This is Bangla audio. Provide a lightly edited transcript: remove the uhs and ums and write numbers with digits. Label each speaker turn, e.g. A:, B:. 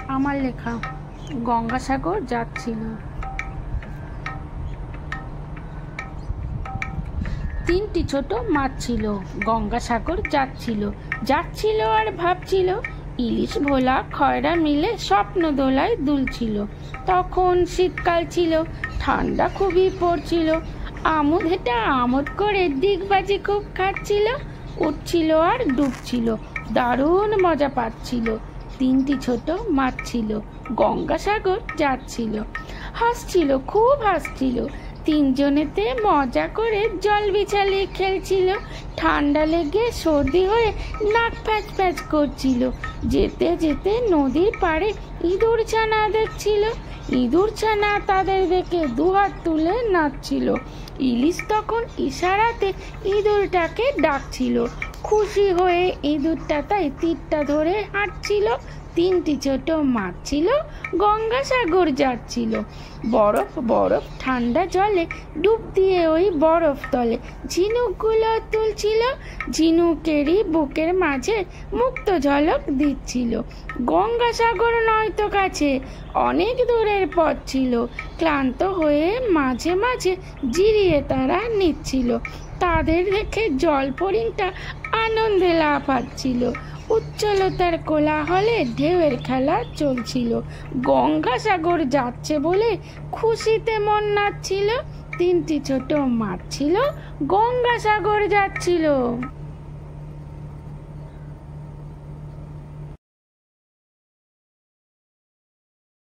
A: আমার লেখা। গঙ্গাসাগর যাচ্ছিল। তিনটি ছোট মাছ ছিল, গঙ্গাসাগর যাচ্ছিল। যাচ্ছিল আর ভাবছিল, ইলিশ ভোলা খয়রা মিলে স্বপ্ন দোলায় দুলছিল। তখন শীতকাল ছিল, ঠান্ডা খুবই পড়ছিল। আমোদ হেঁটে আমোদ করে দিগবাজি খুব খাচ্ছিল, উঠছিল আর ডুবছিল, দারুণ মজা পাচ্ছিল। তিনটি ছোট মাছ ছিল, গঙ্গাসাগর যাচ্ছিল। হাসছিল, খুব হাসছিল। তিনজনেতে মজা করে জল বিছালে খেলছিল। ঠান্ডা লেগে সর্দি হয়ে নাক প্যাচ প্যাচ করছিল। যেতে যেতে নদীর পাড়ে ইঁদুর ছানা দেখছিল। ইঁদুর ছানা তাদের দেখে দুহাত তুলে নাচছিল। ইলিশ তখন ইশারাতে ইঁদুরটাকে ডাকছিল। খুশি হয়ে ইঁদুরটা তাই তীরটা ধরে হাঁটছিল। তিনটি ছোট মাছ ছিল, গঙ্গাসাগর যাচ্ছিল। বরফ বরফ ঠান্ডা জলে ডুব দিয়ে ওই বরফ তলে ঝিনুকগুলো তুলছিল। ঝিনুকেরই বুকের মাঝে মুক্ত ঝলক দিচ্ছিল। গঙ্গাসাগর নয়তো কাছে, অনেক দূরের পথ ছিল। ক্লান্ত হয়ে মাঝে মাঝে জিরিয়ে তারা নিচ্ছিল। তাদের দেখে জলপরিণটা আনন্দে লাফাচ্ছিল। উচ্ছলতার কোলাহলে ঢেউয়ের খেলা চলছিল। গঙ্গাসাগর যাচ্ছে বলে খুশিতে মন নাচছিল। তিনটি ছোট মাছ ছিল, গঙ্গাসাগর যাচ্ছিল।